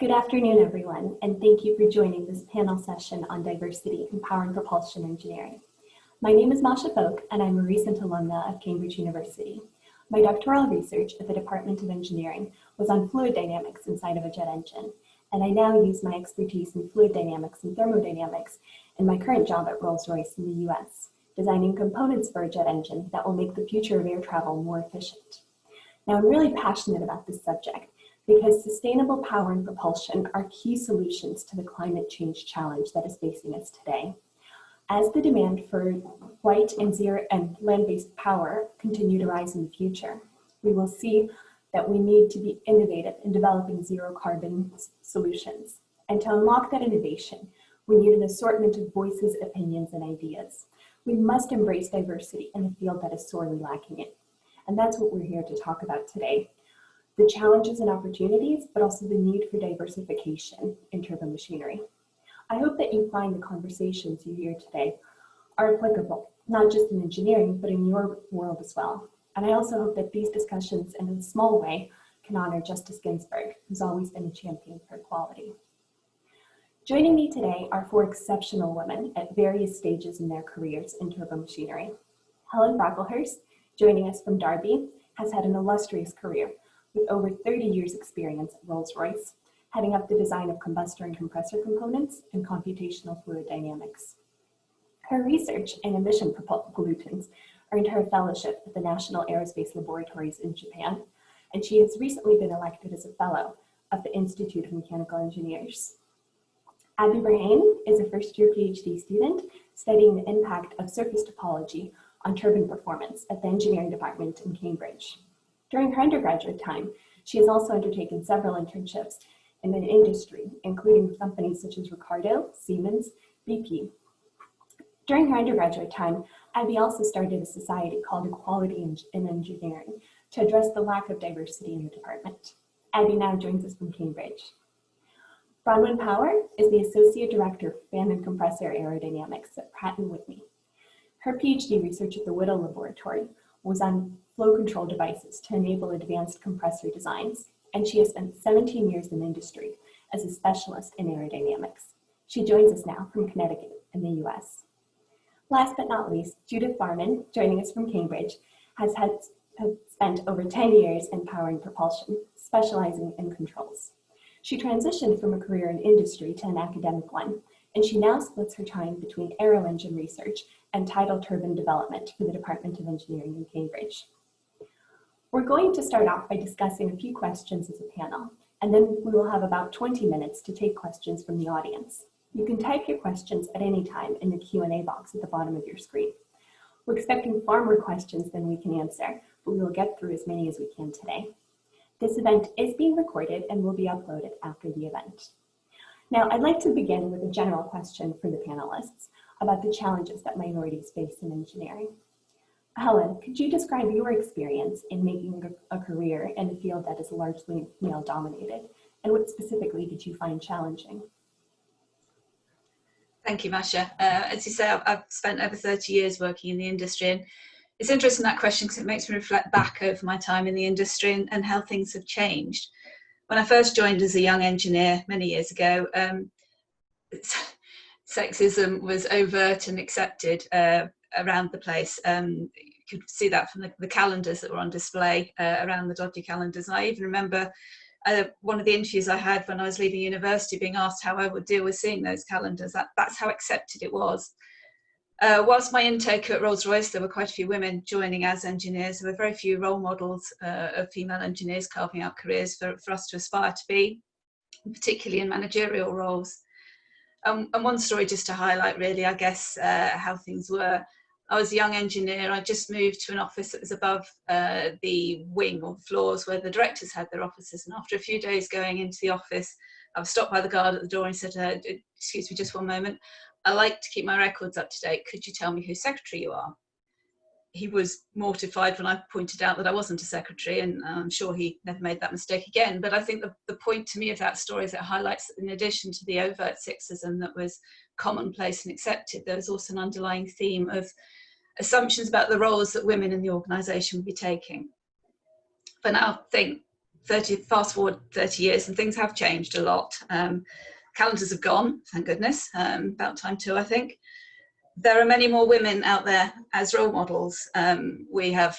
Good afternoon, everyone, and thank you for joining this panel session on diversity in power and propulsion engineering. My name is Masha Folk, and I'm a recent alumna of Cambridge University. My doctoral research at the Department of Engineering was on fluid dynamics inside of a jet engine, and I now use my expertise in fluid dynamics and thermodynamics in my current job at Rolls-Royce in the US, designing components for a jet engine that will make the future of air travel more efficient. Now, I'm really passionate about this subject because sustainable power and propulsion are key solutions to the climate change challenge that is facing us today. As the demand for white and zero and land-based power continue to rise in the future, we will see that we need to be innovative in developing zero carbon solutions. And to unlock that innovation, we need an assortment of voices, opinions, and ideas. We must embrace diversity in a field that is sorely lacking it. And that's what we're here to talk about today. The challenges and opportunities, but also the need for diversification in turbomachinery. I hope that you find the conversations you hear today are applicable, not just in engineering, but in your world as well. And I also hope that these discussions, in a small way, can honor Justice Ginsburg, who's always been a champion for equality. Joining me today are four exceptional women at various stages in their careers in turbomachinery. Helen Brocklehurst, joining us from Derby, has had an illustrious career with over 30 years experience at Rolls-Royce, heading up the design of combustor and compressor components and computational fluid dynamics. Her research in emission pollutants earned her a fellowship at the National Aerospace Laboratories in Japan, and she has recently been elected as a fellow of the Institute of Mechanical Engineers. Abigail Berhane is a first-year PhD student studying the impact of surface topology on turbine performance at the engineering department in Cambridge. During her undergraduate time, she has also undertaken several internships in the industry, including with companies such as Ricardo, Siemens, BP. During her undergraduate time, Abby also started a society called Equality in Engineering to address the lack of diversity in the department. Abby now joins us from Cambridge. Bronwyn Power is the Associate Director of Fan and Compressor Aerodynamics at Pratt & Whitney. Her PhD research at the Whittle Laboratory was on flow control devices to enable advanced compressor designs, and she has spent 17 years in industry as a specialist in aerodynamics. She joins us now from Connecticut in the US. Last but not least, Judith Farman, joining us from Cambridge, has spent over 10 years in power and propulsion, specializing in controls. She transitioned from a career in industry to an academic one, and she now splits her time between aero engine research and tidal turbine development for the Department of Engineering in Cambridge. We're going to start off by discussing a few questions as a panel, and then we will have about 20 minutes to take questions from the audience. You can type your questions at any time in the Q&A box at the bottom of your screen. We're expecting far more questions than we can answer, but we will get through as many as we can today. This event is being recorded and will be uploaded after the event. Now, I'd like to begin with a general question for the panelists about the challenges that minorities face in engineering. Helen, could you describe your experience in making a career in a field that is largely male-dominated, and what specifically did you find challenging? Thank you, Masha. As you say, I've spent over 30 years working in the industry, and it's interesting that question because it makes me reflect back over my time in the industry and how things have changed. When I first joined as a young engineer many years ago, sexism was overt and accepted around the place. You could see that from the calendars that were on display around the dodgy calendars. And I even remember one of the interviews I had when I was leaving university being asked how I would deal with seeing those calendars. That's how accepted it was. Whilst my intake at Rolls-Royce, there were quite a few women joining as engineers. There were very few role models of female engineers carving out careers for us to aspire to be, particularly in managerial roles. And one story just to highlight really, I guess, how things were. I was a young engineer. I just moved to an office that was above the wing or floors where the directors had their offices. And after a few days going into the office, I was stopped by the guard at the door and he said, excuse me, just one moment. I like to keep my records up to date. Could you tell me whose secretary you are? He was mortified when I pointed out that I wasn't a secretary, and I'm sure he never made that mistake again. But I think the point to me of that story is that it highlights that in addition to the overt sexism that was commonplace and accepted, there was also an underlying theme of assumptions about the roles that women in the organisation would be taking. But now think fast forward 30 years and things have changed a lot. Calendars have gone, thank goodness, about time too, I think. There are many more women out there as role models. We have,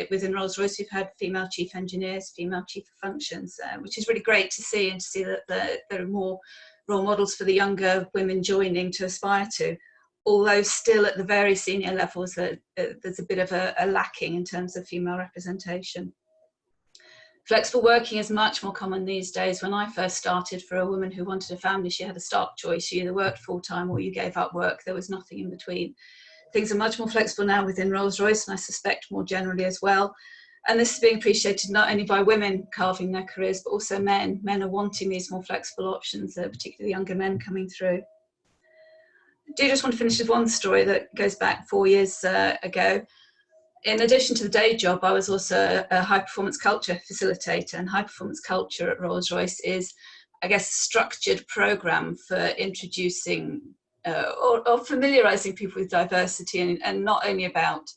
within Rolls-Royce, we've had female chief engineers, female chief of functions, which is really great to see, and to see that there are more role models for the younger women joining to aspire to. Although still at the very senior levels, there's a bit of a lacking in terms of female representation. Flexible working is much more common these days. When I first started, for a woman who wanted a family, she had a stark choice. You either worked full-time or you gave up work. There was nothing in between. Things are much more flexible now within Rolls-Royce, and I suspect more generally as well. And this is being appreciated not only by women carving their careers, but also men. Men are wanting these more flexible options, particularly younger men coming through. I do just want to finish with one story that goes back 4 years ago. In addition to the day job, I was also a high performance culture facilitator, and high performance culture at Rolls-Royce is, I guess, a structured program for introducing or familiarising people with diversity, and not only about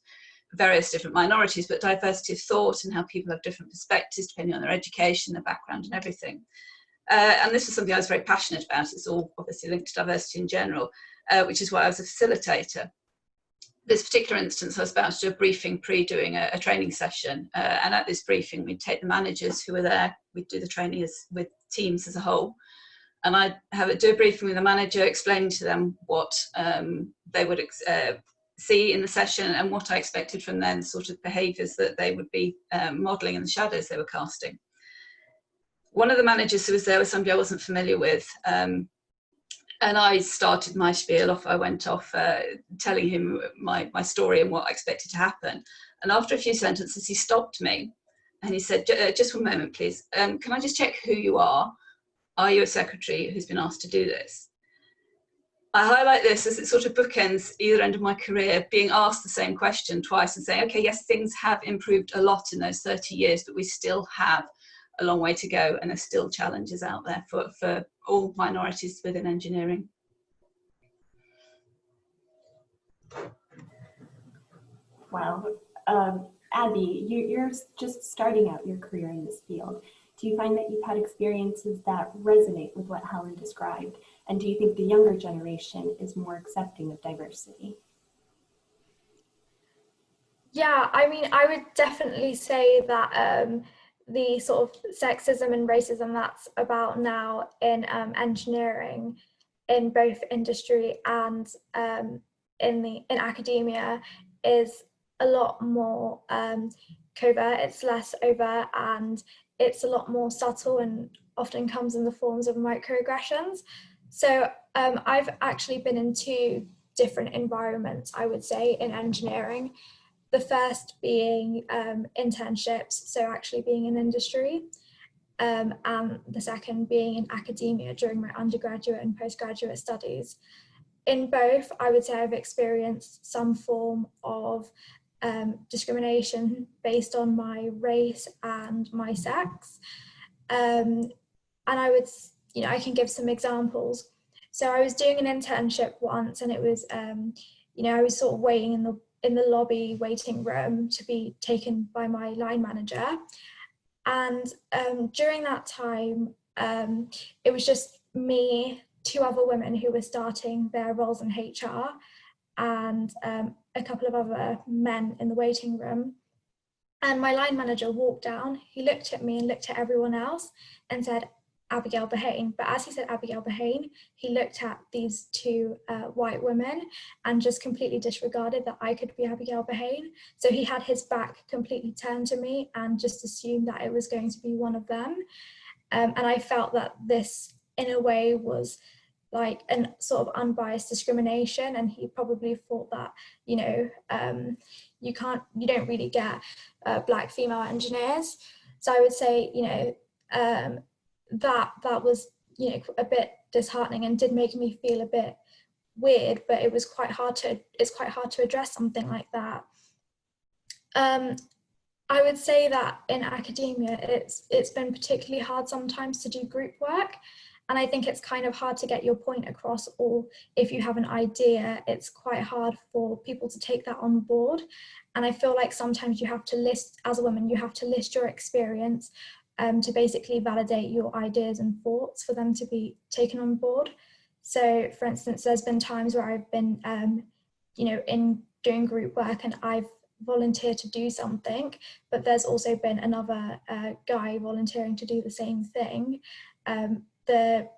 various different minorities, but diversity of thought and how people have different perspectives depending on their education, their background and everything. And this was something I was very passionate about. It's all obviously linked to diversity in general, which is why I was a facilitator. This particular instance, I was about to do a briefing pre-doing a training session, and at this briefing we'd take the managers who were there, we'd do the training with teams as a whole, and I'd do a briefing with the manager, explaining to them what they would see in the session and what I expected from them, the sort of behaviours that they would be modelling in the shadows they were casting. One of the managers who was there was somebody I wasn't familiar with, and I started my spiel off. I went off telling him my story and what I expected to happen. And after a few sentences, he stopped me and he said, just 1 moment, please. Can I just check who you are? Are you a secretary who's been asked to do this? I highlight this as it sort of bookends either end of my career, being asked the same question twice and saying, okay, yes, things have improved a lot in those 30 years, but we still have a long way to go, and there's still challenges out there for all minorities within engineering. Wow. Abby, you're just starting out your career in this field. Do you find that you've had experiences that resonate with what Helen described? And do you think the younger generation is more accepting of diversity? Yeah, I mean, I would definitely say that the sort of sexism and racism that's about now in engineering, in both industry and in academia, is a lot more covert. It's less overt, and it's a lot more subtle, and often comes in the forms of microaggressions. So I've actually been in 2 different environments, I would say, in engineering. The first being internships, so actually being in industry, and the second being in academia during my undergraduate and postgraduate studies. In both, I would say I've experienced some form of discrimination based on my race and my sex. And I would, I can give some examples. So I was doing an internship once, and it was, I was sort of waiting in the lobby waiting room to be taken by my line manager. And during that time, it was just me, 2 other women who were starting their roles in HR, and a couple of other men in the waiting room. And my line manager walked down, he looked at me and looked at everyone else and said, Abigail Berhane. But as he said Abigail Berhane, he looked at these 2 white women and just completely disregarded that I could be Abigail Berhane. So he had his back completely turned to me and just assumed that it was going to be one of them. And I felt that this, in a way, was like a sort of unbiased discrimination, and he probably thought that, you don't really get black female engineers. So I would say, that was, a bit disheartening and did make me feel a bit weird, but it's quite hard to address something like that. I would say that in academia, it's been particularly hard sometimes to do group work. And I think it's kind of hard to get your point across, or if you have an idea, it's quite hard for people to take that on board. And I feel like sometimes you have to list, as a woman, you have to list your experience, to basically validate your ideas and thoughts for them to be taken on board. So for instance, there's been times where I've been, in doing group work and I've volunteered to do something, but there's also been another guy volunteering to do the same thing. The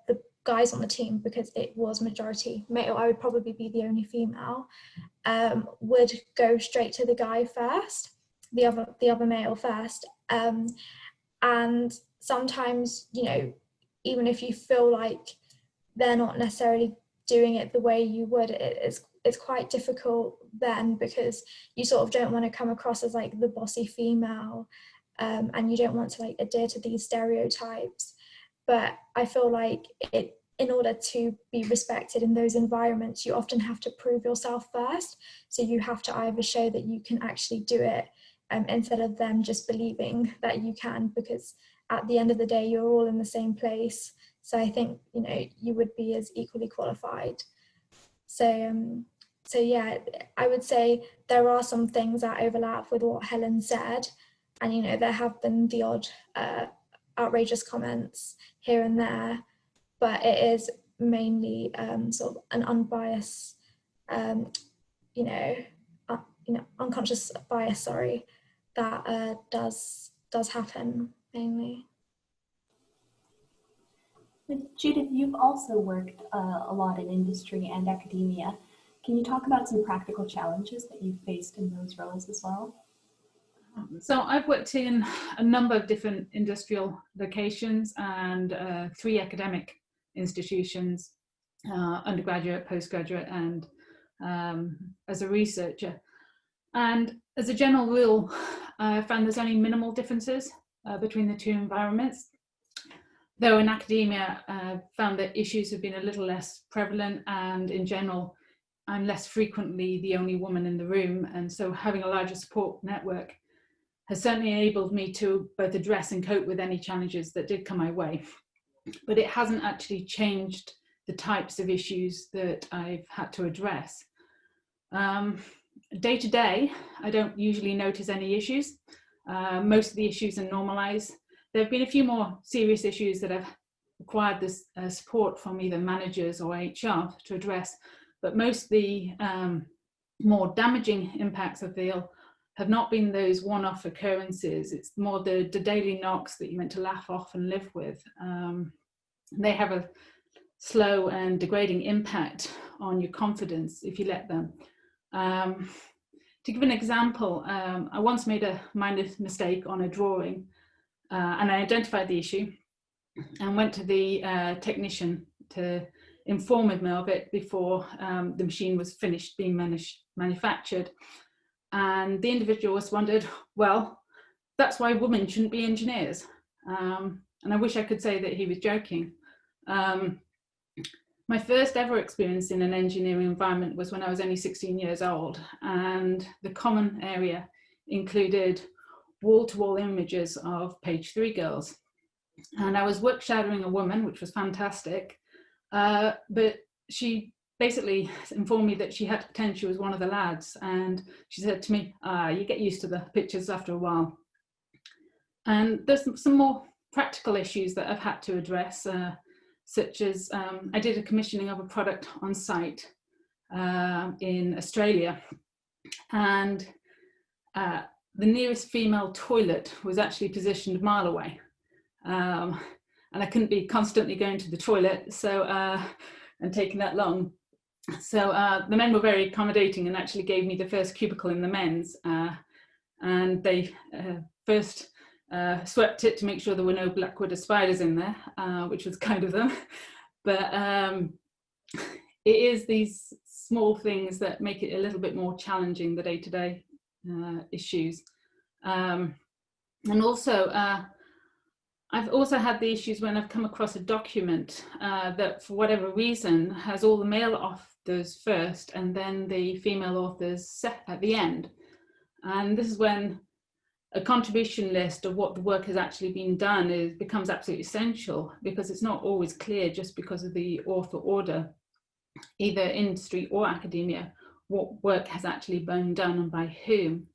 guys on the team, because it was majority male, I would probably be the only female, would go straight to the guy first, the other male first. And sometimes, even if you feel like they're not necessarily doing it the way you would, it's quite difficult then, because you sort of don't want to come across as like the bossy female, and you don't want to like adhere to these stereotypes. But I feel like in order to be respected in those environments, you often have to prove yourself first. So you have to either show that you can actually do it, instead of them just believing that you can, because at the end of the day, you're all in the same place. So I think, you would be as equally qualified. So yeah, I would say there are some things that overlap with what Helen said. And, there have been the odd outrageous comments here and there, but it is mainly sort of an unbiased, unconscious bias, that does happen mainly. Judith, you've also worked a lot in industry and academia. Can you talk about some practical challenges that you've faced in those roles as well? So I've worked in a number of different industrial locations and 3 academic institutions, undergraduate, postgraduate, and as a researcher. And as a general rule, I found there's only minimal differences between the 2 environments. Though in academia, I found that issues have been a little less prevalent, and in general, I'm less frequently the only woman in the room. And so having a larger support network has certainly enabled me to both address and cope with any challenges that did come my way. But it hasn't actually changed the types of issues that I've had to address. Day to day, I don't usually notice any issues. Most of the issues are normalized. There have been a few more serious issues that have required this support from either managers or HR to address, but most of the more damaging impacts, I feel, have not been those one-off occurrences. It's more the daily knocks that you're meant to laugh off and live with. They have a slow and degrading impact on your confidence if you let them. To give an example, I once made a minor mistake on a drawing, and I identified the issue and went to the technician to inform him of it before the machine was finished being manufactured. And the individual was wondered, well, that's why women shouldn't be engineers. And I wish I could say that he was joking. My first ever experience in an engineering environment was when I was only 16 years old, and the common area included wall-to-wall images of page 3 girls. And I was work shadowing a woman, which was fantastic, but she basically informed me that she had to pretend she was one of the lads, and she said to me, you get used to the pictures after a while. And there's some more practical issues that I've had to address, such as I did a commissioning of a product on site in Australia, and the nearest female toilet was actually positioned a mile away, and I couldn't be constantly going to the toilet and taking that long. So the men were very accommodating and actually gave me the first cubicle in the men's, and they first swept it to make sure there were no black widow spiders in there, which was kind of them. But it is these small things that make it a little bit more challenging, the day-to-day issues. And also, I've also had the issues when I've come across a document that for whatever reason has all the male authors first and then the female authors set at the end. And this is when a contribution list of what the work has actually been done becomes absolutely essential, because it's not always clear just because of the author order, either industry or academia, what work has actually been done and by whom.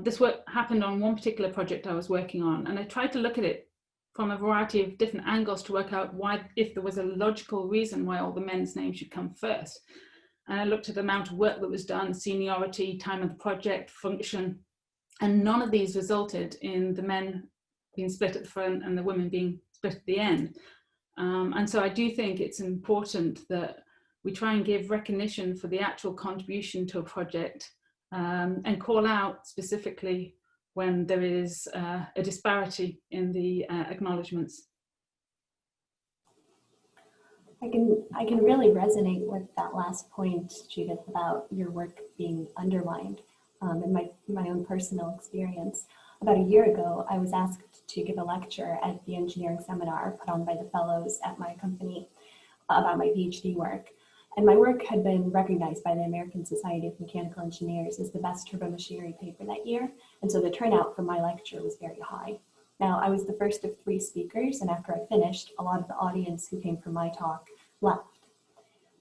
This work happened on one particular project I was working on, and I tried to look at it from a variety of different angles to work out why, if there was a logical reason why all the men's names should come first. And I looked at the amount of work that was done, seniority, time of the project, function, and none of these resulted in the men being split at the front and the women being split at the end. And so I do think it's important that we try and give recognition for the actual contribution to a project, and call out specifically when there is a disparity in the acknowledgements. I can really resonate with that last point, Judith, about your work being undermined. In my own personal experience, about a year ago, I was asked to give a lecture at the engineering seminar put on by the fellows at my company about my PhD work. And my work had been recognized by the American Society of Mechanical Engineers as the best turbomachinery paper that year. And so the turnout for my lecture was very high. Now, I was the first of 3 speakers, and after I finished, a lot of the audience who came for my talk left.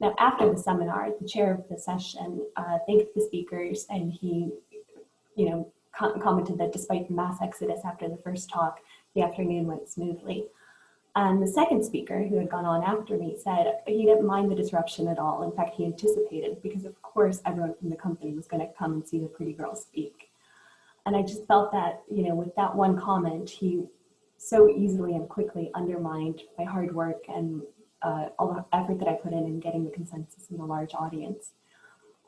Now, after the seminar, the chair of the session thanked the speakers, and he, commented that despite the mass exodus after the first talk, the afternoon went smoothly. And the second speaker, who had gone on after me, said he didn't mind the disruption at all. In fact, he anticipated, because of course everyone from the company was going to come and see the pretty girl speak. And I just felt that, with that one comment, he so easily and quickly undermined my hard work and all the effort that I put in getting the consensus in a large audience.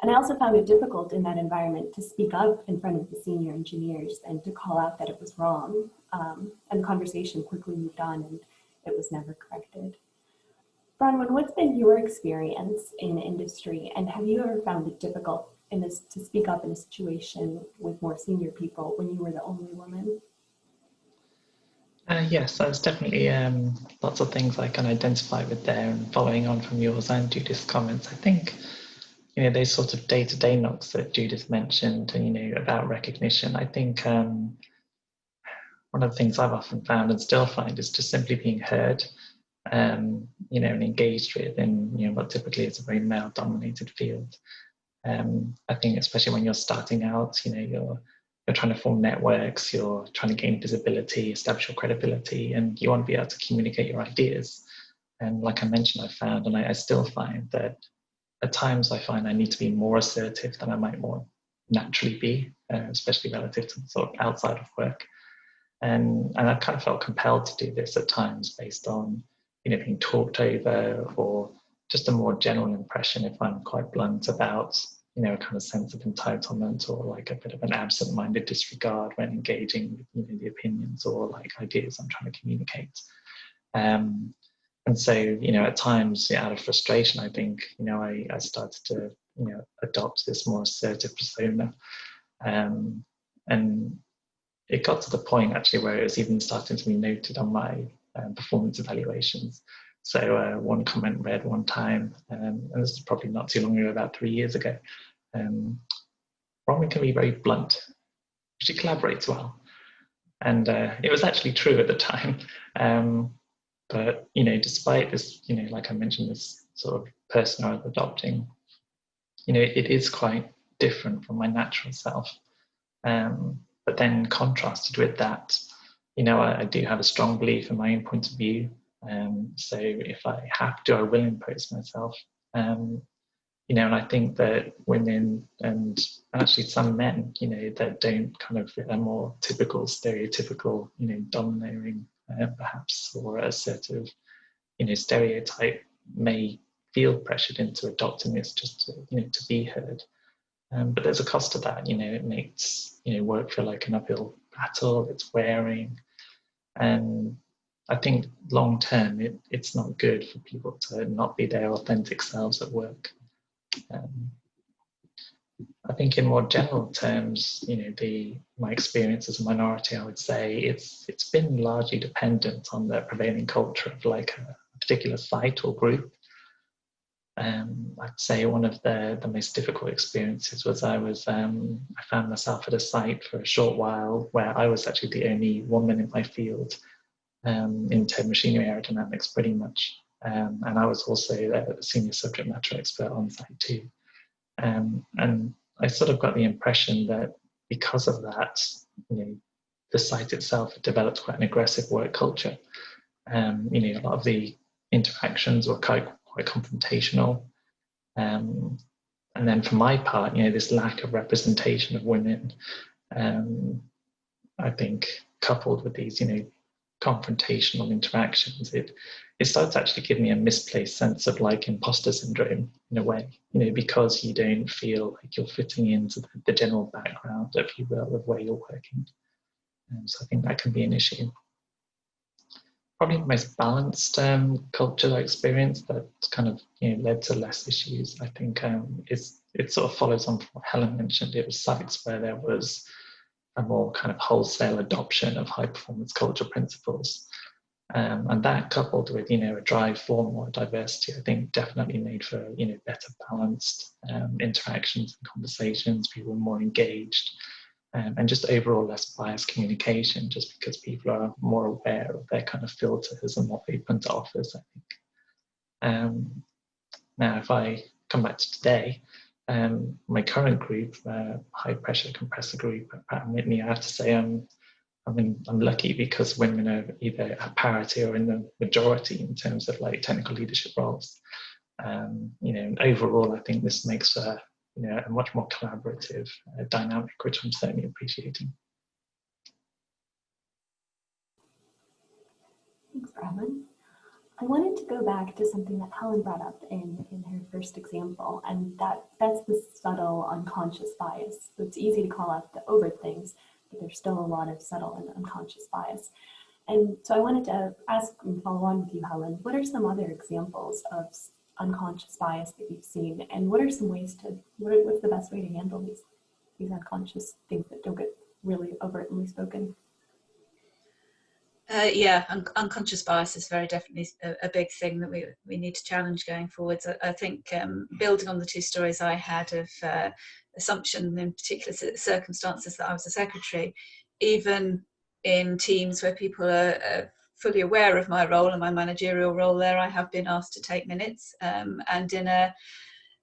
And I also found it difficult in that environment to speak up in front of the senior engineers and to call out that it was wrong. And the conversation quickly moved on, and it was never corrected. Bronwyn, what's been your experience in industry, and have you ever found it difficult to speak up in a situation with more senior people when you were the only woman? Yes, there's definitely lots of things I can identify with there, and following on from yours and Judith's comments, I think, those sort of day-to-day knocks that Judith mentioned, and, about recognition, I think one of the things I've often found and still find is just simply being heard, and engaged with in, what typically is a very male-dominated field. I think especially when you're starting out, you're trying to form networks, you're trying to gain visibility, establish your credibility, and you want to be able to communicate your ideas. And like I mentioned, I found, and I still find that at times I find I need to be more assertive than I might more naturally be, especially relative to sort of outside of work. And I've kind of felt compelled to do this at times based on, being talked over, or just a more general impression, if I'm quite blunt, about, a kind of sense of entitlement, or like a bit of an absent-minded disregard when engaging with, the opinions or like ideas I'm trying to communicate. And so, at times, out of frustration, I think, I started to, adopt this more assertive persona. And it got to the point actually where it was even starting to be noted on my performance evaluations. So one comment read one time, and this is probably not too long ago, about 3 years ago, Bronwyn can be very blunt. She collaborates well. And it was actually true at the time. But, despite this, like I mentioned, this sort of person I was adopting, it is quite different from my natural self. But then contrasted with that, I do have a strong belief in my own point of view. So if I have to, I will impose myself. And I think that women and actually some men, that don't kind of fit a more typical, stereotypical, domineering, perhaps, or a sort of, stereotype, may feel pressured into adopting this just to be heard. But there's a cost to that. It makes work feel like an uphill battle. It's wearing, and I think long term it's not good for people to not be their authentic selves at work. I think in more general terms, my experience as a minority, I would say it's been largely dependent on the prevailing culture of like a particular site or group. I'd say one of the most difficult experiences was I found myself at a site for a short while where I was actually the only woman in my field in machinery aerodynamics, pretty much. And I was also a senior subject matter expert on site too. And I sort of got the impression that because of that, the site itself developed quite an aggressive work culture. A lot of the interactions were quite confrontational. And then for my part, this lack of representation of women, I think coupled with these, confrontational interactions, it starts to actually give me a misplaced sense of like imposter syndrome in a way, because you don't feel like you're fitting into the general background, if you will, of where you're working. So I think that can be an issue. Probably the most balanced cultural experience that kind of led to less issues, I think, it sort of follows on from what Helen mentioned. It was sites where there was a more kind of wholesale adoption of high performance culture principles. And that coupled with, a drive for more diversity, I think definitely made for, better balanced interactions and conversations. People were more engaged, and just overall less biased communication, just because people are more aware of their kind of filters and what they put to offers, I think. Now, if I come back to today, my current group, high pressure compressor group at Pratt & Whitney, I have to say I'm lucky because women are either at parity or in the majority in terms of like technical leadership roles. And overall, I think this makes a much more collaborative dynamic, which I'm certainly appreciating. Thanks, Bronwyn. I wanted to go back to something that Helen brought up in her first example, and that's the subtle unconscious bias. So it's easy to call out the overt things, but there's still a lot of subtle and unconscious bias. And so I wanted to ask and follow on with you, Helen, what are some other examples of unconscious bias that you've seen, and what are some ways what's the best way to handle these unconscious things that don't get really overtly spoken? Unconscious bias is very definitely a big thing that we need to challenge going forwards. I think building on the two stories I had of assumption in particular circumstances that I was a secretary, even in teams where people are fully aware of my role and my managerial role there, I have been asked to take minutes. And in a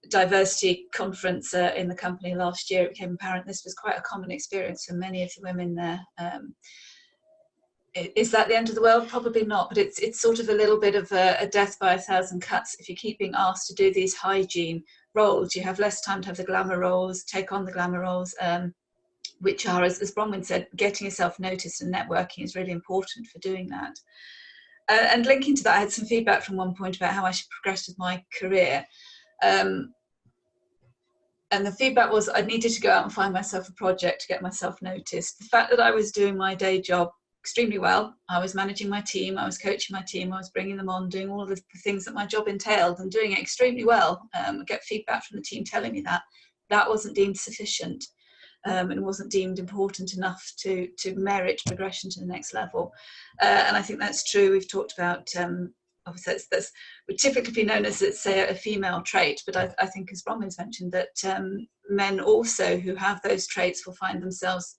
diversity conference in the company last year, it became apparent this was quite a common experience for many of the women there. Is that the end of the world? Probably not, but it's sort of a little bit of a death by 1,000 cuts. If you keep being asked to do these hygiene roles, you have less time to have the glamour roles, take on the glamour roles, which are, as Bronwyn said, getting yourself noticed and networking is really important for doing that. And linking to that, I had some feedback from one point about how I should progress with my career. And the feedback was I needed to go out and find myself a project to get myself noticed. The fact that I was doing my day job extremely well, I was managing my team, I was coaching my team, I was bringing them on, doing all of the things that my job entailed and doing it extremely well. I get feedback from the team telling me that wasn't deemed sufficient and wasn't deemed important enough to merit progression to the next level. And I think that's true. We've talked about obviously that would typically be known as, say, a female trait, but I think, as Bronwyn's mentioned, that men also who have those traits will find themselves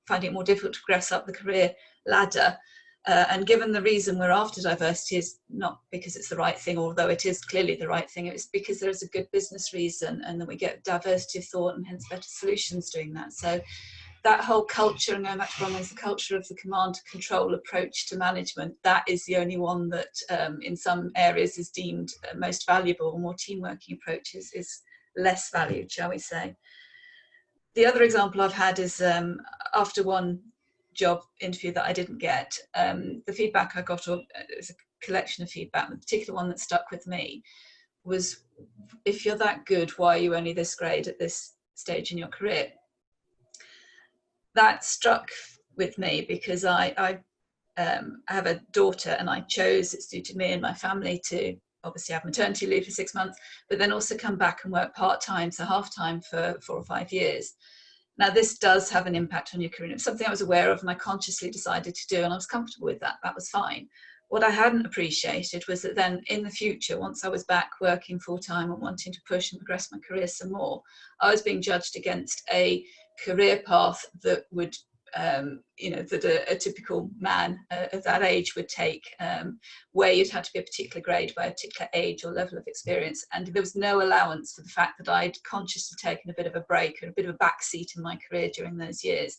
finding it more difficult to progress up the career ladder. And given the reason we're after diversity is not because it's the right thing, although it is clearly the right thing, it's because there's a good business reason, and then we get diversity of thought and hence better solutions doing that. So that whole culture, and going back to Bronwyn's, the culture of the command to control approach to management, that is the only one that in some areas is deemed most valuable. More team working approaches is less valued, shall we say. The other example I've had is after one job interview that I didn't get, the feedback I got, or it was a collection of feedback, the particular one that stuck with me was, if you're that good, why are you only this grade at this stage in your career? That struck with me because I have a daughter, and I chose, it suited me and my family to obviously have maternity leave for 6 months, but then also come back and work part-time, so half-time for 4 or 5 years. Now, this does have an impact on your career. It was something I was aware of and I consciously decided to do, and I was comfortable with that. That was fine. What I hadn't appreciated was that then in the future, once I was back working full-time and wanting to push and progress my career some more, I was being judged against a career path that would that a typical man of that age would take, where you'd had to be a particular grade by a particular age or level of experience. And there was no allowance for the fact that I'd consciously taken a bit of a break or a bit of a backseat in my career during those years.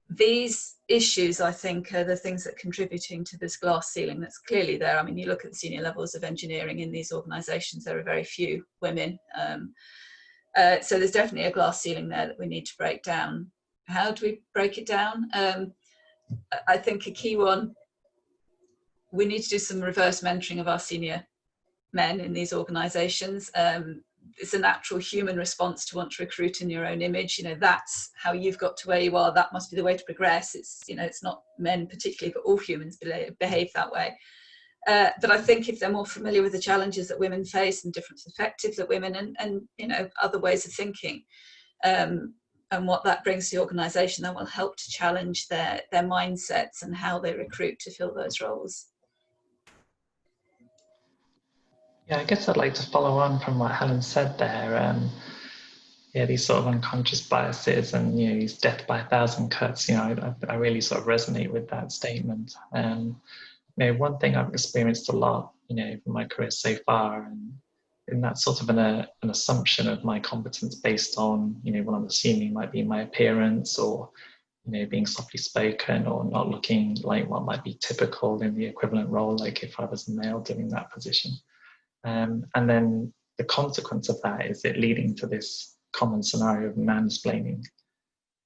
These issues, I think, are the things that are contributing to this glass ceiling that's clearly there. I mean, you look at the senior levels of engineering in these organisations, there are very few women. So there's definitely a glass ceiling there that we need to break down. How do we break it down? I think a key one, we need to do some reverse mentoring of our senior men in these organisations. It's a natural human response to want to recruit in your own image. That's how you've got to where you are. That must be the way to progress. It's not men particularly, but all humans behave that way. But I think if they're more familiar with the challenges that women face and different perspectives that women and other ways of thinking, and what that brings to the organisation, that will help to challenge their mindsets and how they recruit to fill those roles. Yeah, I guess I'd like to follow on from what Helen said there. These sort of unconscious biases and these death by 1,000 cuts. I really sort of resonate with that statement. One thing I've experienced a lot, in my career so far, and that's sort of an assumption of my competence based on what I'm assuming might be my appearance, or being softly spoken, or not looking like what might be typical in the equivalent role, like if I was a male doing that position. And then the consequence of that is it leading to this common scenario of mansplaining.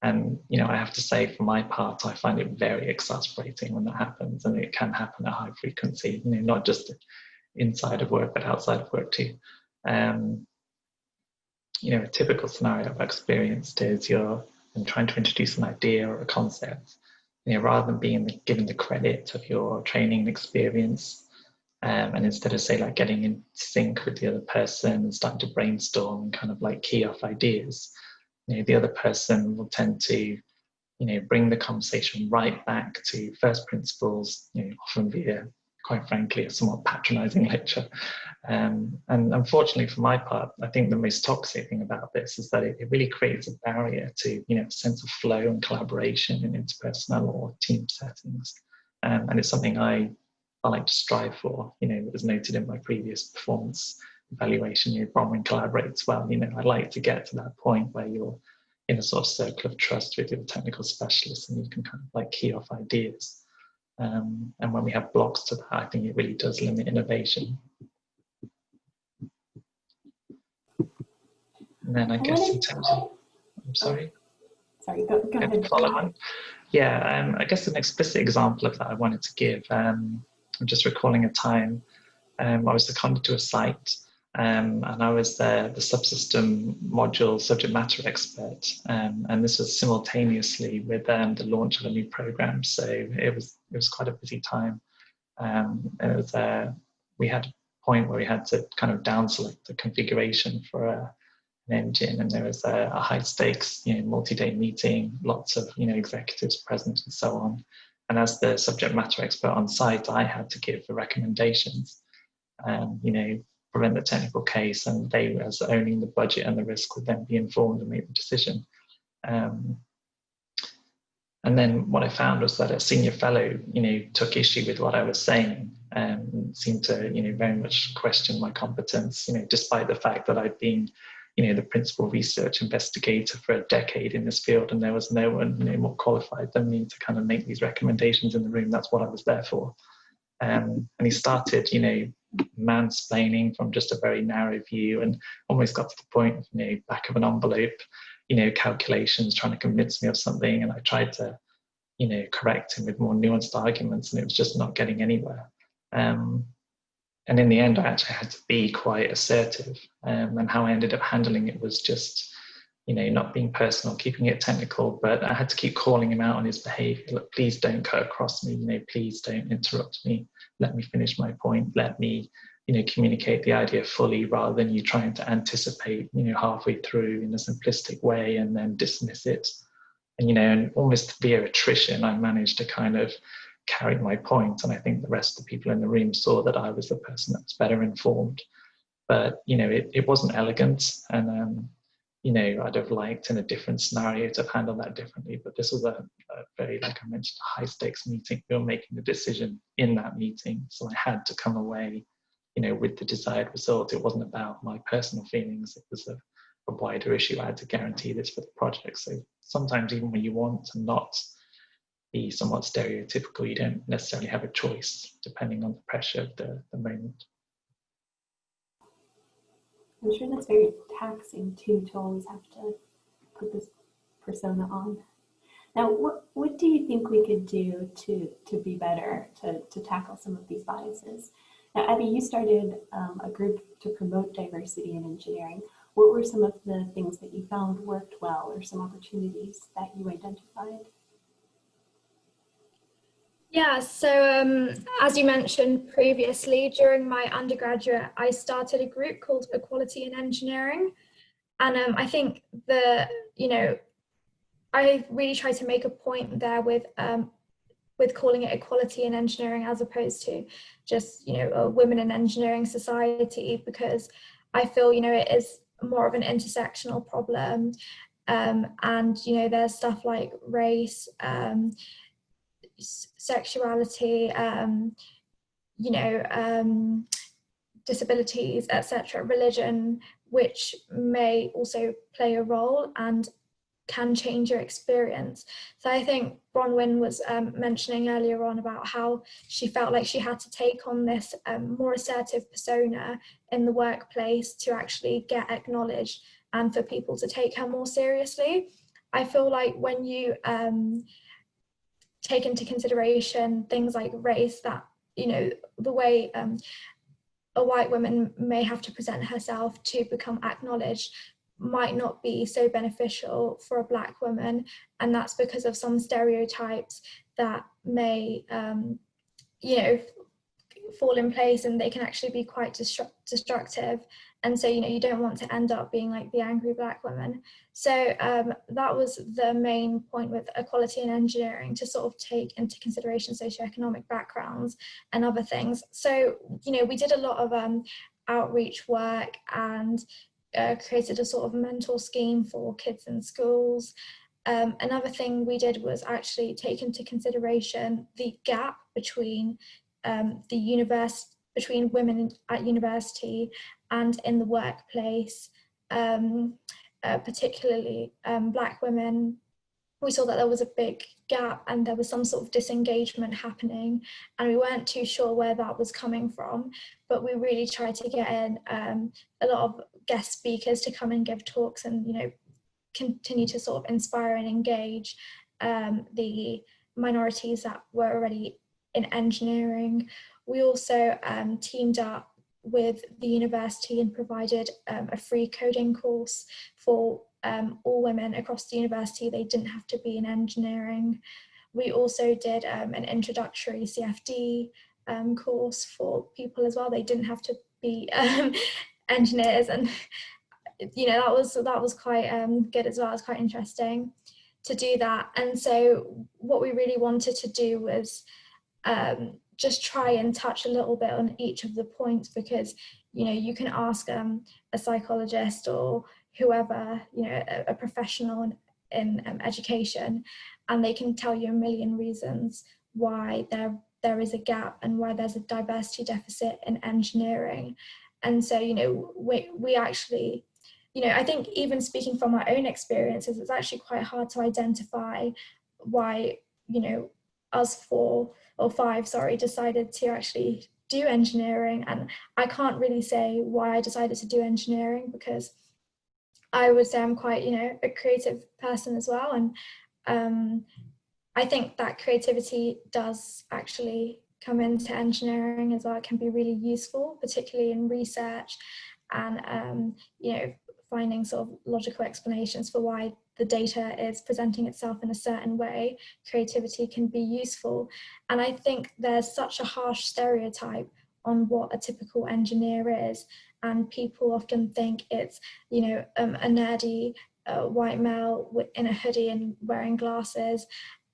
And, I have to say, for my part, I find it very exasperating when that happens, and it can happen at high frequency, not just inside of work, but outside of work too. A typical scenario I've experienced is you're trying to introduce an idea or a concept, rather than being given the credit of your training and experience, and instead of, say, like getting in sync with the other person and starting to brainstorm and kind of like key off ideas, the other person will tend to, bring the conversation right back to first principles, often via, quite frankly, a somewhat patronizing lecture. And unfortunately for my part, I think the most toxic thing about this is that it really creates a barrier to, a sense of flow and collaboration in interpersonal or team settings. And it's something I like to strive for. It was noted in my previous performance evaluation, Bronwyn collaborates well. I'd like to get to that point where you're in a sort of circle of trust with your technical specialists and you can kind of like key off ideas. And when we have blocks to that, I think it really does limit innovation. And then I guess in terms of, I'm sorry. Sorry, go ahead. Follow on. Yeah, I guess an explicit example of that I wanted to give, I'm just recalling a time I was seconded to a site, and I was the subsystem module subject matter expert, and this was simultaneously with the launch of a new program. So it was quite a busy time, and it was we had a point where we had to kind of down select the configuration for an engine, and there was a high stakes multi-day meeting, lots of executives present and so on. And as the subject matter expert on site, I had to give the recommendations, prevent the technical case, and they, as owning the budget and the risk, would then be informed and make the decision. And then what I found was that a senior fellow, took issue with what I was saying and seemed to, very much question my competence, despite the fact that I'd been, the principal research investigator for a decade in this field, and there was no one more qualified than me to kind of make these recommendations in the room. That's what I was there for. And he started, mansplaining from just a very narrow view, and almost got to the point of, back of an envelope, calculations, trying to convince me of something. And I tried to, correct him with more nuanced arguments, and it was just not getting anywhere. And in the end, I actually had to be quite assertive. And how I ended up handling it was just, not being personal, keeping it technical, but I had to keep calling him out on his behavior. Look, please don't cut across me, please don't interrupt me. Let me finish my point. Let me, communicate the idea fully, rather than you trying to anticipate, halfway through in a simplistic way and then dismiss it. And, and almost via attrition, I managed to kind of carry my point. And I think the rest of the people in the room saw that I was the person that was better informed. But, it wasn't elegant. And, you know, I'd have liked in a different scenario to have handled that differently. But this was a very, like I mentioned, high stakes meeting. We were making the decision in that meeting. So I had to come away, you know, with the desired result. It wasn't about my personal feelings. It was a wider issue. I had to guarantee this for the project. So sometimes even when you want to not be somewhat stereotypical, you don't necessarily have a choice depending on the pressure of the moment. I'm sure that's very taxing too, to always have to put this persona on. Now, what do you think we could do to be better, to tackle some of these biases? Now, Abby, you started a group to promote diversity in engineering. What were some of the things that you found worked well, or some opportunities that you identified? Yeah, so as you mentioned previously, during my undergraduate, I started a group called Equality in Engineering. And I think I really try to make a point there with calling it equality in engineering as opposed to just, a women in engineering society, because I feel, it is more of an intersectional problem. And, there's stuff like race, sexuality, disabilities, etc., religion, which may also play a role and can change your experience. So I think Bronwyn was mentioning earlier on about how she felt like she had to take on this more assertive persona in the workplace to actually get acknowledged and for people to take her more seriously. I feel like when you take into consideration things like race, that, the way a white woman may have to present herself to become acknowledged might not be so beneficial for a Black woman, and that's because of some stereotypes that may fall in place, and they can actually be quite destructive. And so, you don't want to end up being like the angry Black woman. So that was the main point with equality in engineering, to sort of take into consideration socioeconomic backgrounds and other things. So, we did a lot of outreach work and created a sort of mentor scheme for kids in schools. Another thing we did was actually take into consideration the gap between between women at university and in the workplace, particularly Black women. We saw that there was a big gap and there was some sort of disengagement happening, and we weren't too sure where that was coming from, but we really tried to get in a lot of guest speakers to come and give talks and, continue to sort of inspire and engage the minorities that were already in engineering. We also teamed up with the university and provided a free coding course for all women across the university. They didn't have to be in engineering. We also did an introductory CFD course for people as well. They didn't have to be engineers, and that was quite good as well. It was quite interesting to do that. And so what we really wanted to do was just try and touch a little bit on each of the points, because you can ask a psychologist or whoever, a professional in education, and they can tell you a million reasons why there is a gap and why there's a diversity deficit in engineering. And so we actually, I think even speaking from our own experiences, it's actually quite hard to identify why us 4 or 5 decided to actually do engineering. And I can't really say why I decided to do engineering, because I would say I'm quite a creative person as well, and I think that creativity does actually come into engineering as well. It can be really useful, particularly in research and finding sort of logical explanations for why the data is presenting itself in a certain way. Creativity can be useful. And I think there's such a harsh stereotype on what a typical engineer is. And people often think it's, a nerdy white male in a hoodie and wearing glasses.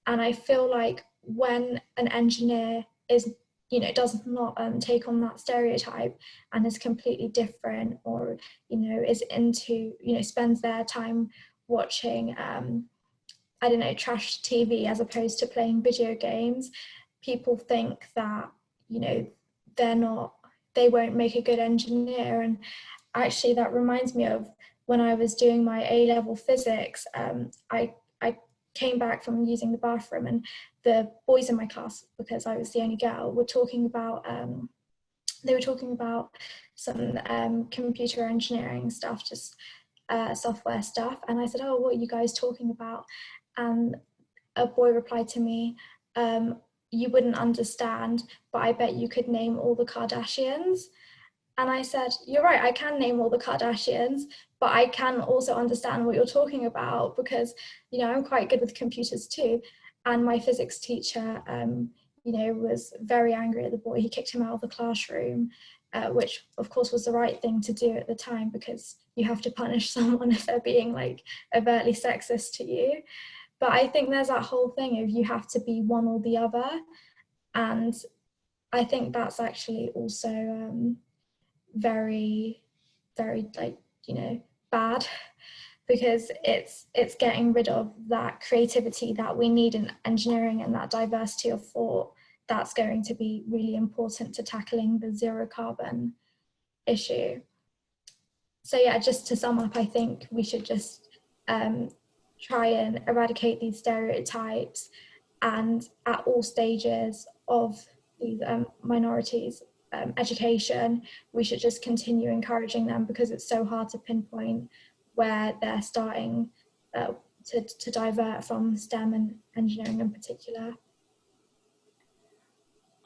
And I feel like when an engineer is you know, does not take on that stereotype and is completely different, or, you know, is into, you know, spends their time watching, I don't know, trash TV as opposed to playing video games, people think that, you know, they won't make a good engineer. And actually that reminds me of when I was doing my A-level physics. I came back from using the bathroom, and the boys in my class, because I was the only girl, were talking about some computer engineering stuff, just software stuff. And I said, oh, what are you guys talking about? And a boy replied to me, you wouldn't understand, but I bet you could name all the Kardashians. And I said, you're right, I can name all the Kardashians, but I can also understand what you're talking about, because, you know, I'm quite good with computers too. And my physics teacher, you know, was very angry at the boy. He kicked him out of the classroom, which of course was the right thing to do at the time, because you have to punish someone if they're being like overtly sexist to you. But I think there's that whole thing of you have to be one or the other. And I think that's actually also very, very, like, you know, bad, because it's getting rid of that creativity that we need in engineering, and that diversity of thought that's going to be really important to tackling the zero carbon issue. So yeah, just to sum up, I think we should just try and eradicate these stereotypes, and at all stages of these minorities' education, we should just continue encouraging them, because it's so hard to pinpoint where they're starting to divert from STEM and engineering in particular.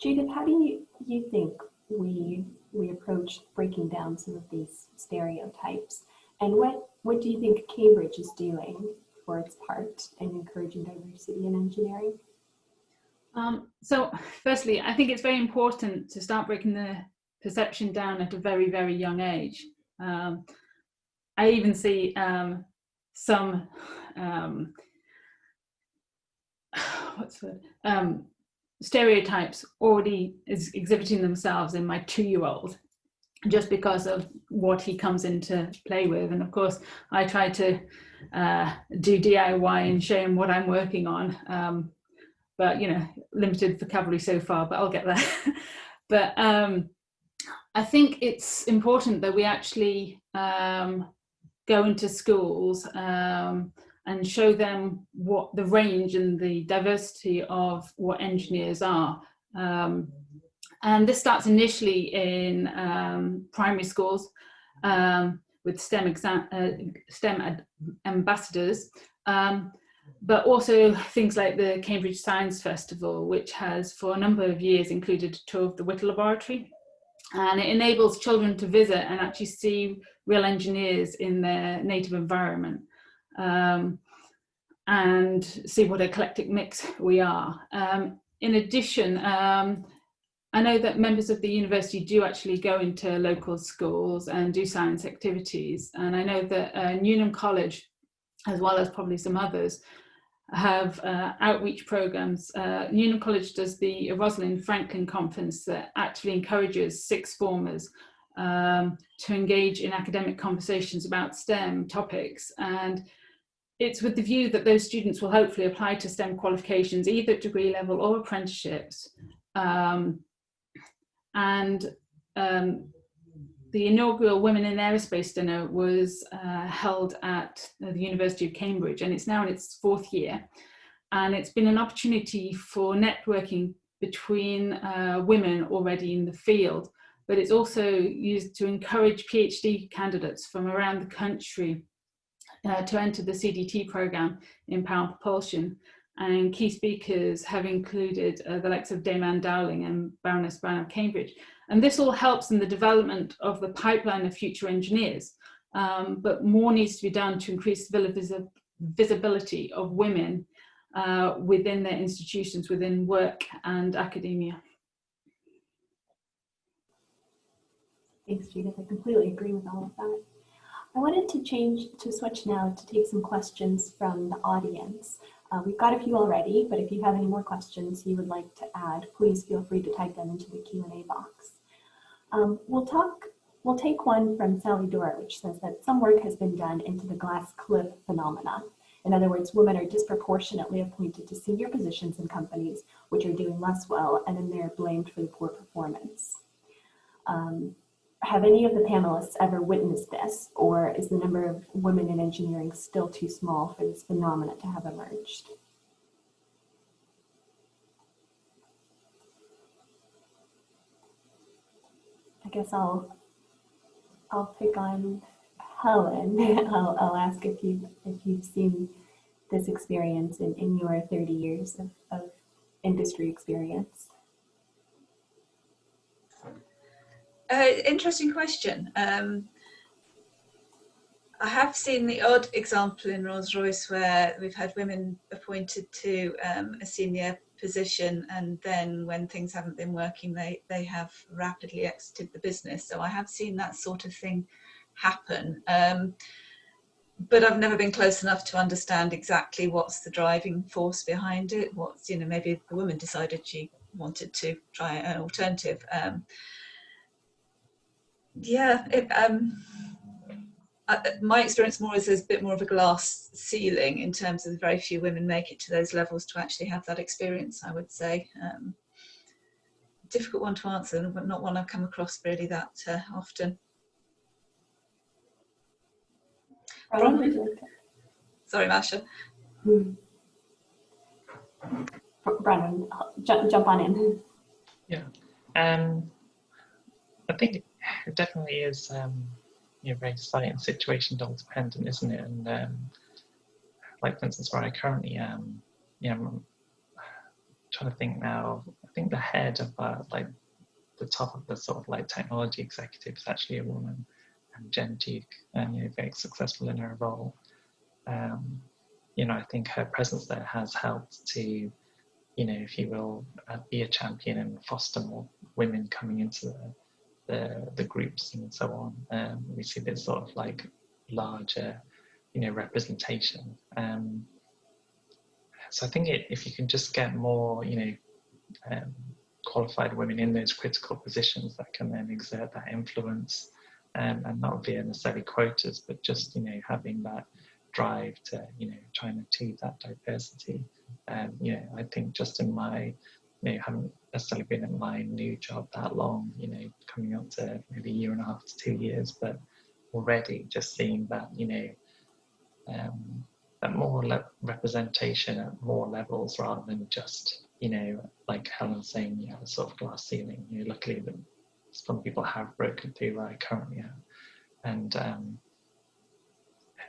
Judith, how do you think we approach breaking down some of these stereotypes, and what do you think Cambridge is doing for its part in encouraging diversity in engineering? So firstly, I think it's very important to start breaking the perception down at a very, very young age. I even see some stereotypes already exhibiting themselves in my 2-year-old, just because of what he comes into play with. And of course, I try to do DIY and show him what I'm working on. But, you know, limited vocabulary so far, but I'll get there. But I think it's important that we actually go into schools and show them what the range and the diversity of what engineers are. And this starts initially in primary schools with STEM ambassadors. But also things like the Cambridge Science Festival, which has for a number of years included a tour of the Whittle Laboratory. And it enables children to visit and actually see real engineers in their native environment, and see what an eclectic mix we are. In addition, I know that members of the university do actually go into local schools and do science activities. And I know that Newnham College, as well as probably some others, have outreach programs. Newnham College does the Rosalind Franklin Conference that actually encourages sixth formers to engage in academic conversations about STEM topics. And it's with the view that those students will hopefully apply to STEM qualifications, either at degree level or apprenticeships. The inaugural Women in Aerospace dinner was held at the University of Cambridge, and it's now in its 4th year. And it's been an opportunity for networking between women already in the field, but it's also used to encourage PhD candidates from around the country to enter the CDT program in Power and Propulsion. And key speakers have included the likes of Dame Anne Dowling and Baroness Brown of Cambridge. And this all helps in the development of the pipeline of future engineers. But more needs to be done to increase the visibility of women within their institutions, within work and academia. Thanks, Judith. I completely agree with all of that. I wanted to switch now to take some questions from the audience. We've got a few already, but if you have any more questions you would like to add, please feel free to type them into the Q&A box. We'll take one from Sally Dora, which says that some work has been done into the glass cliff phenomena. In other words, women are disproportionately appointed to senior positions in companies which are doing less well, and then they're blamed for the poor performance. Have any of the panelists ever witnessed this, or is the number of women in engineering still too small for this phenomena to have emerged? I guess I'll pick on Helen. I'll ask if you've seen this experience in your 30 years of industry experience. Interesting question. I have seen the odd example in Rolls-Royce where we've had women appointed to a senior position, and then when things haven't been working, they have rapidly exited the business. So I have seen that sort of thing happen. But I've never been close enough to understand exactly what's the driving force behind it. What's, maybe the woman decided she wanted to try an alternative. My experience more is there's a bit more of a glass ceiling in terms of very few women make it to those levels to actually have that experience, I would say. Difficult one to answer, but not one I've come across really that often. Bronwyn? Sorry, Masha. Bronwyn, jump on in. Yeah, I think it definitely is very site and situation dependent, isn't it? And like for instance, where I currently am, I'm trying to think now. I think the head of like the top of the sort of like technology executive is actually a woman, and Jen Duke, and very successful in her role. I think her presence there has helped to, if you will, be a champion and foster more women coming into the groups and so on. We see this sort of like larger, representation. So I think if you can just get more, qualified women in those critical positions that can then exert that influence, and not via necessarily quotas, but just having that drive to try and achieve that diversity. I think just in my haven't necessarily been in my new job that long, coming up to maybe a year and a half to 2 years, but already just seeing that that more representation at more levels rather than just like Helen saying a sort of glass ceiling. Luckily some people have broken through where I currently am, and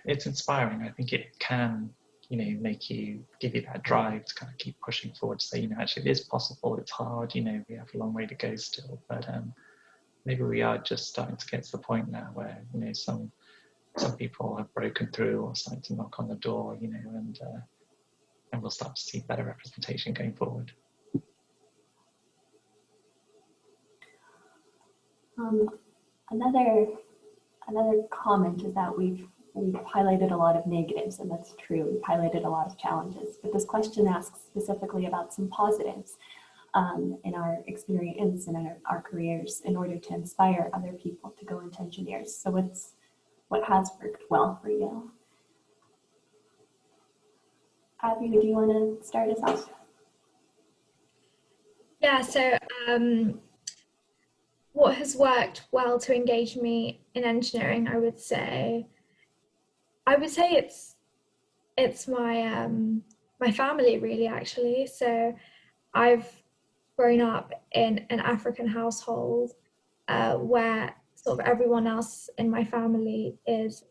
it's inspiring. I think it can give you that drive to kind of keep pushing forward, to say actually it is possible, it's hard, we have a long way to go still, but maybe we are just starting to get to the point now where some people have broken through or starting to knock on the door, and we'll start to see better representation going forward. Another comment is that we've highlighted a lot of negatives, and that's true. We've highlighted a lot of challenges, but this question asks specifically about some positives in our experience and in our careers in order to inspire other people to go into engineers. So what has worked well for you? Abby, do you want to start us off? Yeah, so what has worked well to engage me in engineering, I would say it's my my family, really, actually. So I've grown up in an African household where sort of everyone else in my family is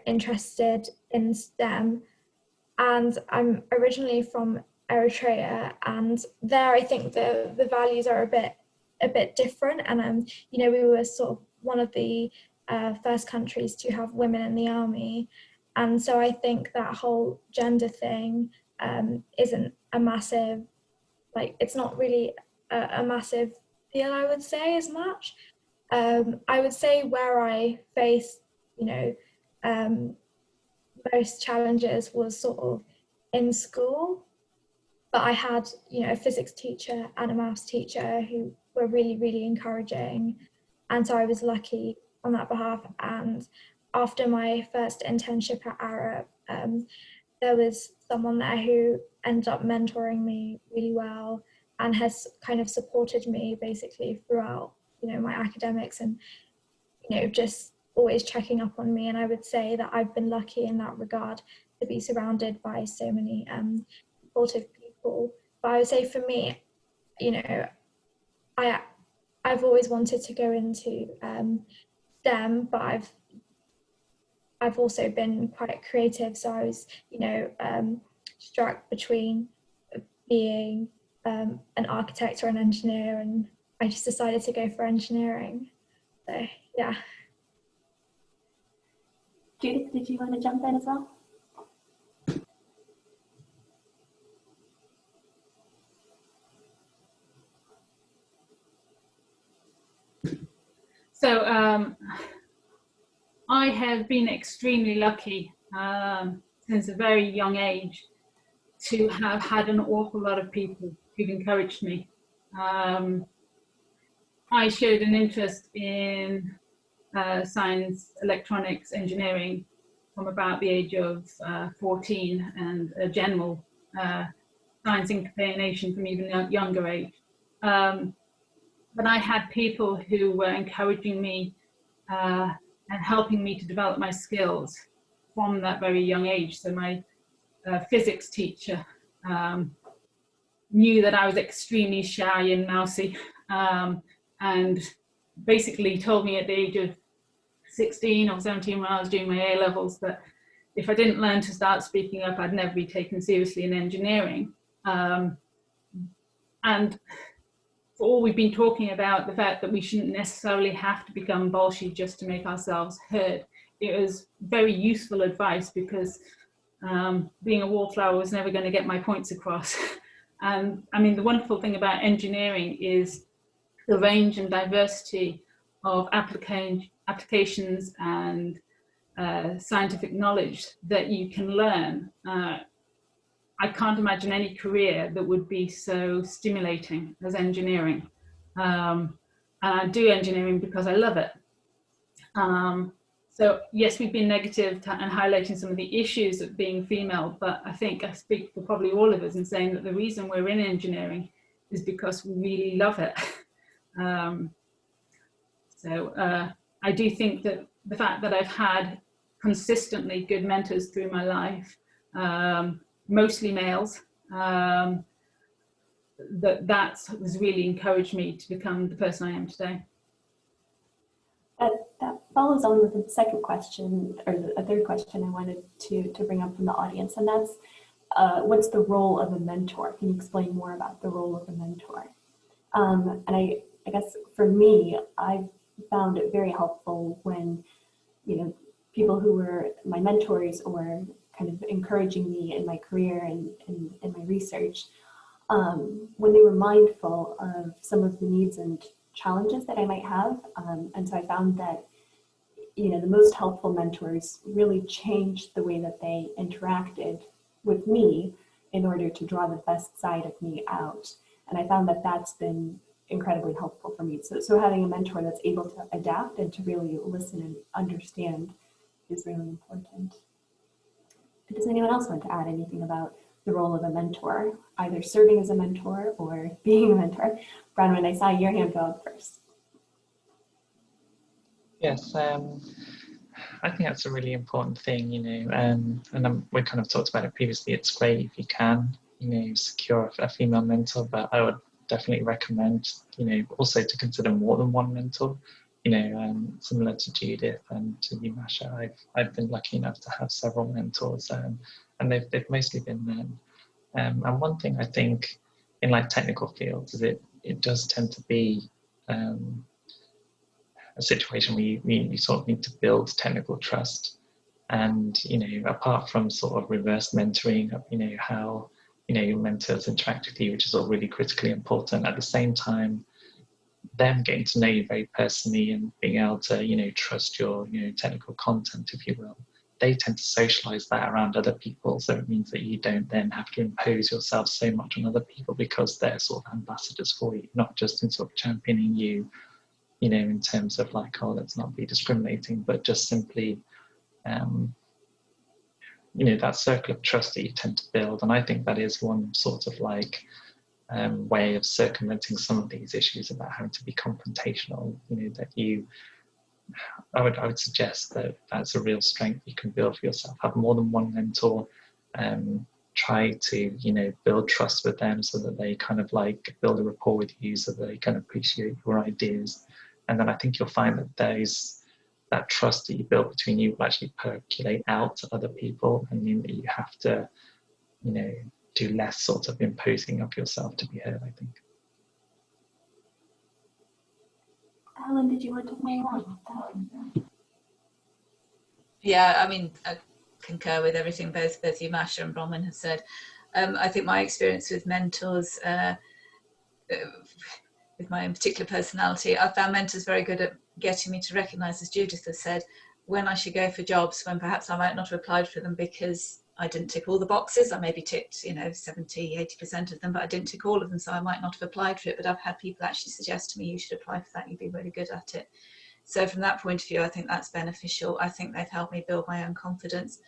interested in STEM, and I'm originally from Eritrea, and there I think the values are a bit different, and we were sort of one of the first countries to have women in the army, and so I think that whole gender thing isn't a massive, it's not really a massive deal, I would say, as much. I would say where I faced most challenges was sort of in school, but I had, you know, a physics teacher and a maths teacher who were really, really encouraging. And so I was lucky on that behalf. And after my first internship at Arup, there was someone there who ended up mentoring me really well and has kind of supported me basically throughout, you know, my academics, and, you know, just always checking up on me. And I would say that I've been lucky in that regard to be surrounded by so many supportive people. But I would say for me, you know, I've always wanted to go into STEM, but I've also been quite creative. So I was, you know, struck between being an architect or an engineer, and I just decided to go for engineering. So yeah. Judith, did you want to jump in as well? So I have been extremely lucky since a very young age to have had an awful lot of people who've encouraged me. I showed an interest in science, electronics, engineering from about the age of 14, and a general science inclination from even a younger age. But I had people who were encouraging me and helping me to develop my skills from that very young age. So my physics teacher knew that I was extremely shy and mousy, and basically told me at the age of 16 or 17 when I was doing my A-levels that if I didn't learn to start speaking up, I'd never be taken seriously in engineering. And for all we've been talking about, the fact that we shouldn't necessarily have to become bolshy just to make ourselves heard, it was very useful advice, because being a wallflower was never going to get my points across. And I mean, the wonderful thing about engineering is the range and diversity of applications and scientific knowledge that you can learn. I can't imagine any career that would be so stimulating as engineering. And I do engineering because I love it. So yes, we've been negative and highlighting some of the issues of being female, but I think I speak for probably all of us in saying that the reason we're in engineering is because we really love it. I do think that the fact that I've had consistently good mentors through my life, mostly males, that has really encouraged me to become the person I am today. That follows on with the second question, or a third question I wanted to bring up from the audience, and that's what's the role of a mentor? Can you explain more about the role of a mentor? And I guess for me, I've found it very helpful when, you know, people who were my mentors or kind of encouraging me in my career and in my research, when they were mindful of some of the needs and challenges that I might have. And so I found that, you know, the most helpful mentors really changed the way that they interacted with me in order to draw the best side of me out. And I found that that's been incredibly helpful for me. So having a mentor that's able to adapt and to really listen and understand is really important. Does anyone else want to add anything about the role of a mentor, either serving as a mentor or being a mentor? Bronwyn, I saw your hand go up first. Yes, I think that's a really important thing, you know, and we kind of talked about it previously. It's great if you can, you know, secure a female mentor, but I would definitely recommend, you know, also to consider more than one mentor. You know, similar to Judith and to you, Masha, I've been lucky enough to have several mentors, and they've mostly been men. And one thing I think in like technical fields is it does tend to be a situation where you sort of need to build technical trust. And, you know, apart from sort of reverse mentoring of, you know, how, you know, your mentors interact with you, which is all really critically important, at the same time, them getting to know you very personally and being able to, you know, trust your, you know, technical content, if you will, they tend to socialize that around other people. So it means that you don't then have to impose yourself so much on other people, because they're sort of ambassadors for you, not just in sort of championing you, you know, in terms of like, oh, let's not be discriminating, but just simply, you know, that circle of trust that you tend to build. And I think that is one sort of like way of circumventing some of these issues about having to be confrontational, you know, that you, I would suggest that that's a real strength you can build for yourself. Have more than one mentor. Try to, you know, build trust with them so that they kind of like build a rapport with you, so that they can appreciate your ideas. And then I think you'll find that that trust that you build between you will actually percolate out to other people, and mean that you have to, you know, do less sort of imposing of yourself to be heard, I think. Helen, did you want to weigh on with that? Yeah, I mean, I concur with everything both you, Masha, and Bronwyn have said. I think my experience with mentors, with my own particular personality, I found mentors very good at getting me to recognise, as Judith has said, when I should go for jobs when perhaps I might not have applied for them because I didn't tick all the boxes. I maybe ticked, you know, 70, 80% of them, but I didn't tick all of them, so I might not have applied for it. But I've had people actually suggest to me, you should apply for that, you'd be really good at it. So from that point of view, I think that's beneficial. I think they've helped me build my own confidence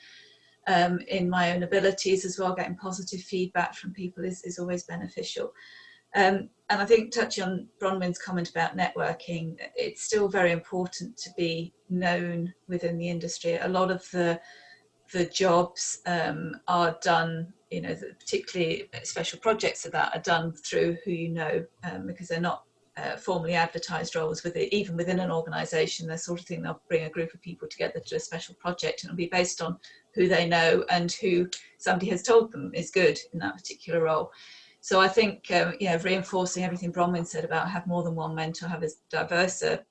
in my own abilities as well. Getting positive feedback from people is always beneficial. And I think, touching on Bronwyn's comment about networking, it's still very important to be known within the industry. A lot of the jobs are done, you know, particularly special projects of that are done through who you know, because they're not formally advertised roles even within an organisation. The sort of thing, they'll bring a group of people together to do a special project, and it'll be based on who they know and who somebody has told them is good in that particular role. So I think, you know, reinforcing everything Bronwyn said about have more than one mentor, have as diverse a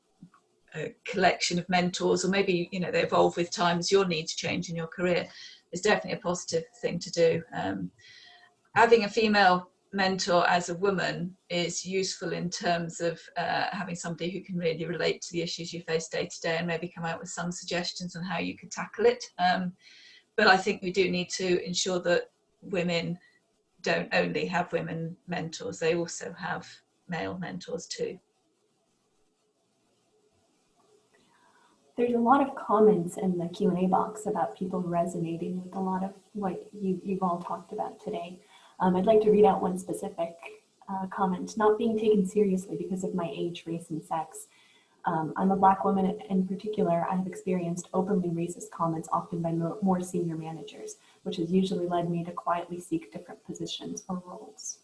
collection of mentors, or maybe, you know, they evolve with time as your needs change in your career, is definitely a positive thing to do. Having a female mentor as a woman is useful in terms of having somebody who can really relate to the issues you face day to day and maybe come out with some suggestions on how you could tackle it. But I think we do need to ensure that women don't only have women mentors, they also have male mentors too. There's a lot of comments in the Q&A box about people resonating with a lot of what you've all talked about today. I'd like to read out one specific comment: not being taken seriously because of my age, race, and sex. I'm a Black woman in particular. I have experienced openly racist comments, often by more senior managers, which has usually led me to quietly seek different positions or roles.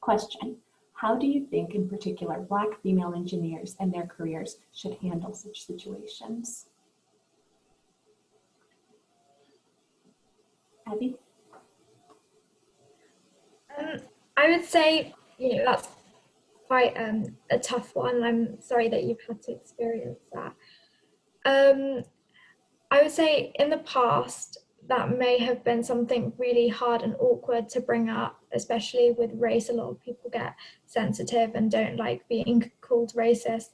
Question: how do you think, in particular, Black female engineers and their careers should handle such situations? Abby? I would say, you know, that's quite a tough one. I'm sorry that you've had to experience that. I would say in the past, that may have been something really hard and awkward to bring up, especially with race. A lot of people get sensitive and don't like being called racist.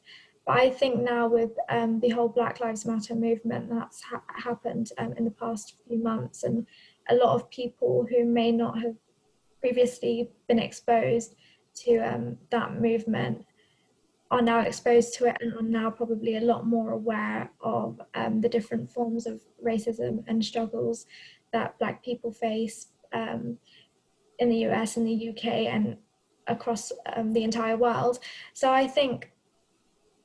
But I think now with the whole Black Lives Matter movement that's happened in the past few months, and a lot of people who may not have previously been exposed to that movement are now exposed to it and are now probably a lot more aware of the different forms of racism and struggles that Black people face in the US and the UK and across the entire world. So I think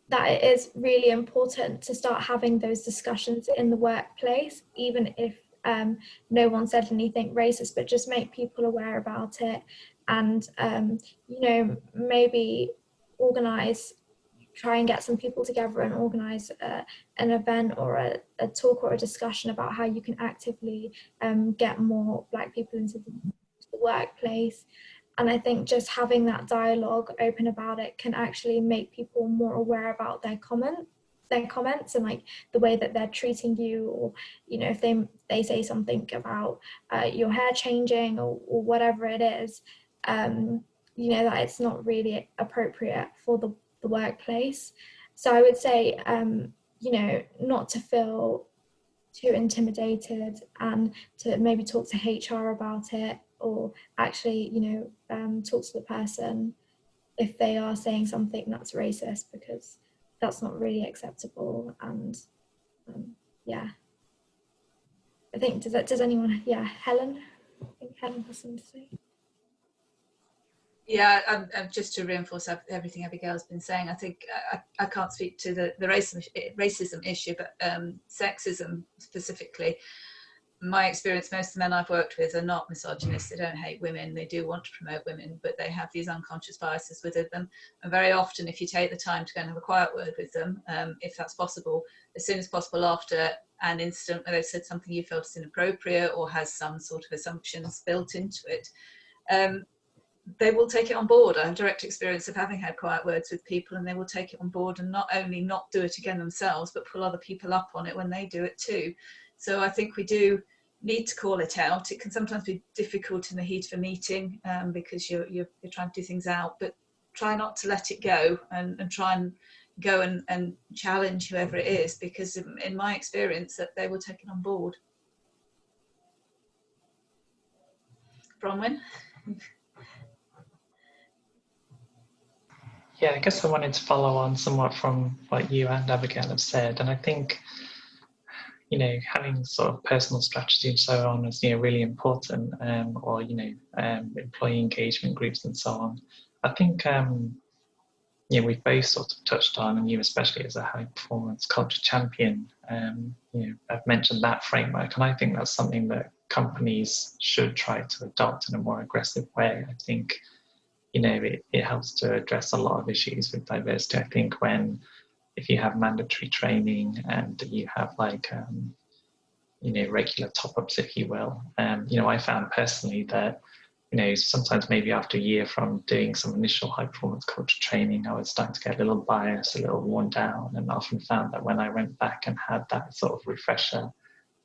that it is really important to start having those discussions in the workplace, even if no one said anything racist, but just make people aware about it, and you know, maybe try and get some people together and organize an event or a talk or a discussion about how you can actively get more Black people into the workplace. And I think just having that dialogue open about it can actually make people more aware about their comments and like the way that they're treating you, or, you know, if they say something about your hair changing or whatever it is, you know, that it's not really appropriate for the workplace. So I would say, you know, not to feel too intimidated and to maybe talk to HR about it, or actually, talk to the person if they are saying something that's racist, because that's not really acceptable. And yeah, I think, does anyone, Helen? I think Helen has something to say. Yeah, just to reinforce everything Abigail's been saying, I think I can't speak to the racism issue, but sexism specifically. My experience, most of the men I've worked with are not misogynists. They don't hate women. They do want to promote women, but they have these unconscious biases within them. And very often, if you take the time to go and have a quiet word with them, if that's possible, as soon as possible after an incident where they've said something you felt is inappropriate or has some sort of assumptions built into it, they will take it on board. I have direct experience of having had quiet words with people, and they will take it on board and not only not do it again themselves, but pull other people up on it when they do it too. So I think we do need to call it out. It can sometimes be difficult in the heat of a meeting because you're trying to do things out, but try not to let it go, and try and go and challenge whoever it is, because in my experience that they will take it on board. Bronwyn? Yeah, I guess I wanted to follow on somewhat from what you and Abigail have said, and I think, having sort of personal strategy and so on is, really important, or, employee engagement groups and so on. I think, we've both sort of touched on, and you especially as a high performance culture champion, I've mentioned that framework, and I think that's something that companies should try to adopt in a more aggressive way. I think, it helps to address a lot of issues with diversity. I think if you have mandatory training and you have regular top-ups, if you will, I found personally that, sometimes maybe after a year from doing some initial high performance culture training, I was starting to get a little biased, a little worn down, and often found that when I went back and had that sort of refresher,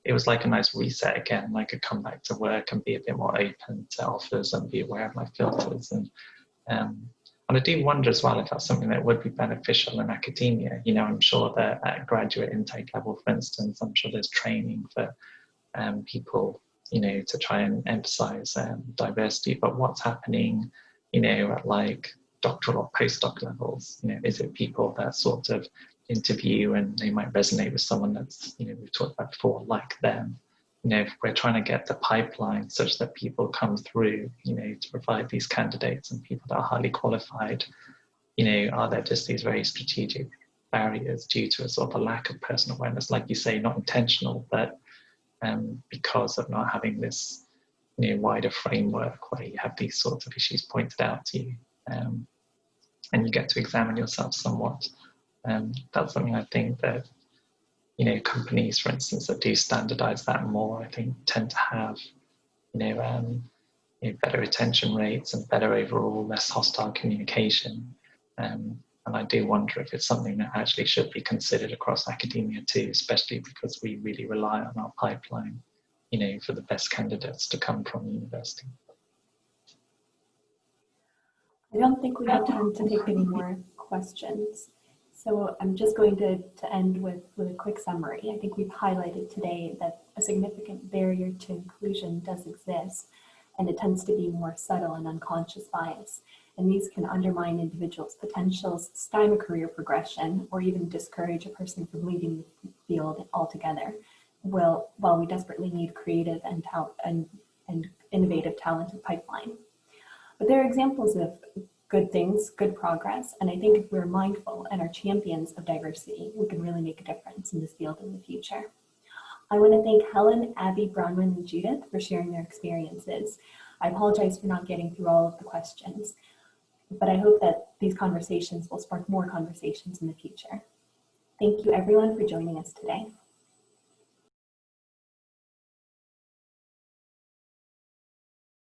it was like a nice reset again. I could come back to work and be a bit more open to offers and be aware of my filters. And I do wonder as well if that's something that would be beneficial in academia. I'm sure that at graduate intake level, for instance, I'm sure there's training for people, to try and emphasize diversity. But what's happening, at like doctoral or postdoc levels? Is it people that sort of interview and they might resonate with someone that's, we've talked about before, like them? If we're trying to get the pipeline such that people come through, to provide these candidates and people that are highly qualified, are there just these very strategic barriers due to a sort of a lack of personal awareness, like you say, not intentional, but because of not having this, wider framework where you have these sorts of issues pointed out to you, and you get to examine yourself somewhat. That's something I think that, companies, for instance, that do standardize that more, I think tend to have, better retention rates and better overall, less hostile communication. And I do wonder if it's something that actually should be considered across academia too, especially because we really rely on our pipeline, for the best candidates to come from the university. I don't think we have time to take any more questions. So I'm just going to end with a quick summary. I think we've highlighted today that a significant barrier to inclusion does exist, and it tends to be more subtle and unconscious bias. And these can undermine individuals' potentials, stymie career progression, or even discourage a person from leaving the field altogether. While we desperately need creative and innovative talented pipeline. But there are examples of good things, good progress, and I think if we're mindful and are champions of diversity, we can really make a difference in this field in the future. I want to thank Helen, Abby, Bronwyn, and Judith for sharing their experiences. I apologize for not getting through all of the questions, but I hope that these conversations will spark more conversations in the future. Thank you everyone for joining us today.